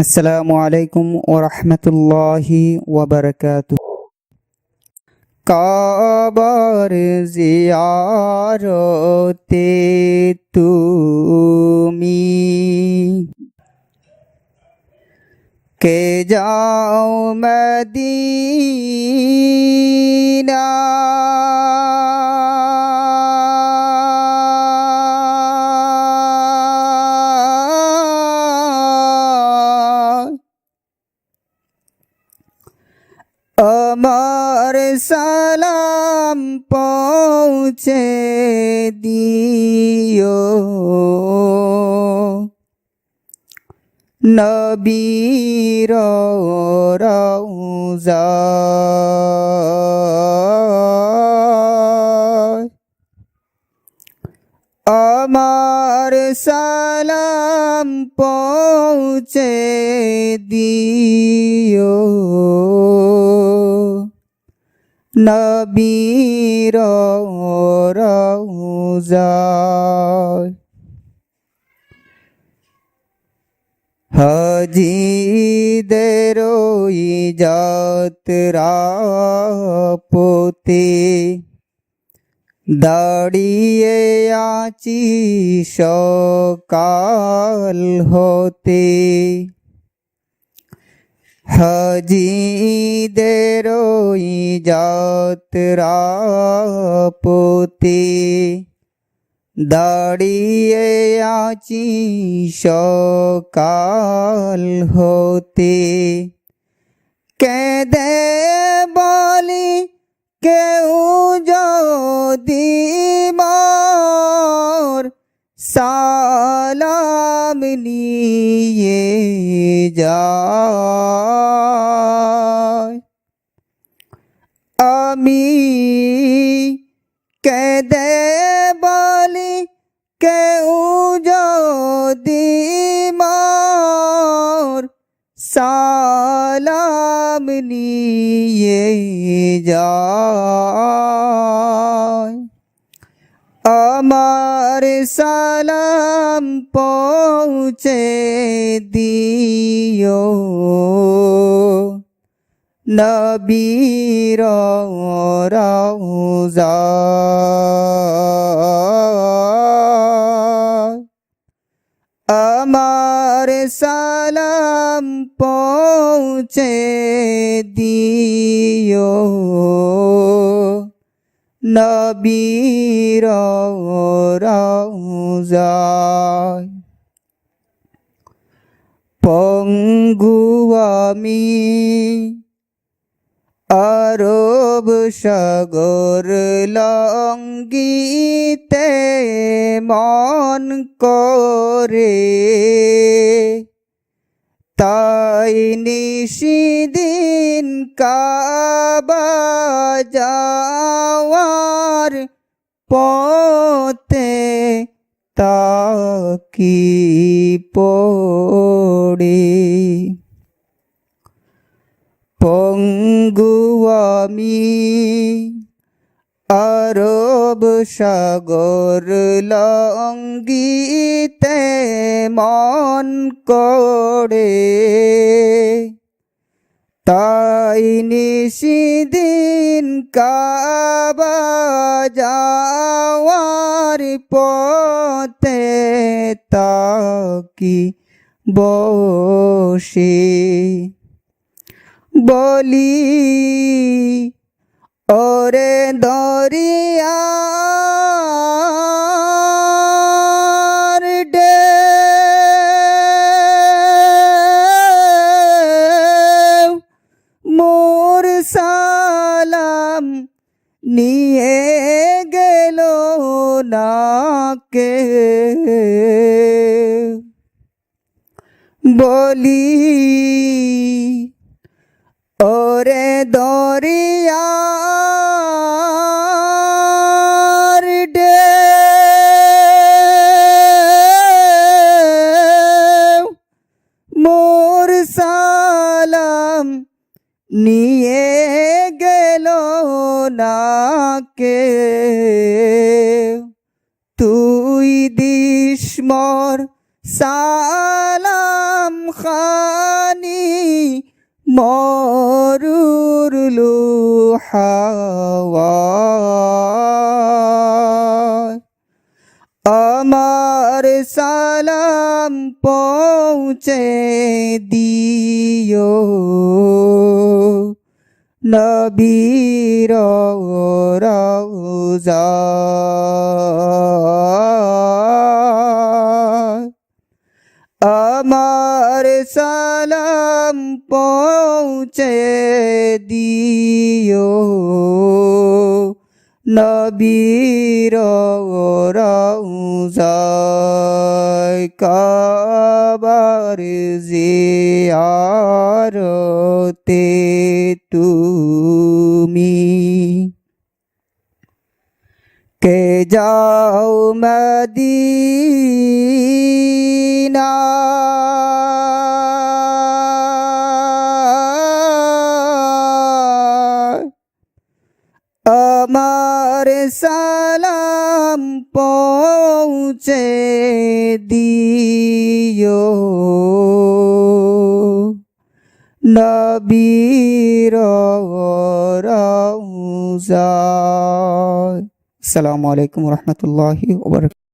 আসসালামু আলাইকুম ওয়া রাহমাতুল্লাহি ওয়া বারাকাতুহু। কবর জিয়ারতে তুমি কে যাও মদিনা, আমার সালাম পৌঁছে দিও নবীর রওজায়। আমার সালাম পৌঁছে দিও নবীর রওজায়। হাজিদের যাত্রা পথে দাঁড়িয়ে আছি সকাল হতে, হাজিদের যাত্রা পথে দাঁড়িয়ে আছি সকাল হতে। কেঁদে বলি কেউ যদি মোর সালাম নিয়ে যায়, আমি কেঁদে বলি কেউ যদি মোর সালাম নিয়ে যায়, আমার সালাম পৌঁছে দিও নবীর রওজায়। আমার সালাম পৌঁছে দিও নবীর রওজায়। পঙ্গু আমি আরব সাগর লঙ্ঘিতে মন করে, তাই নিশিদিন কাবা যাওয়ার পথে তাকি পড়ে। পঙ্গু আমি আরব সাগর লঙ্ঘিতে মন করে, তাই নিশিদিন কাবা যাওয়ার পথে তাকি বসে বলি ওরে দরিয়ার ঢেউ মোর সালাম নিয়ে গেল না কে, বলি ওরে দরিয়ার ঢেউ মোর সালাম নিয়ে গেল না কে, তুই দিস মোর সালাম খানি মরুর হাওয়া আমার সালাম পৌঁছে দিও নবীর রওজায় আমার সালাম পৌঁছে দিও নবীর রওজায় কাবার জিয়ারতে তুমি কে যাও মদিনা আমার সালাম পৌঁছে দিও নবীর রওজায়। আসসালামু আলাইকুম ওয়া রাহমাতুল্লাহি ওয়া বারাকাতুহু।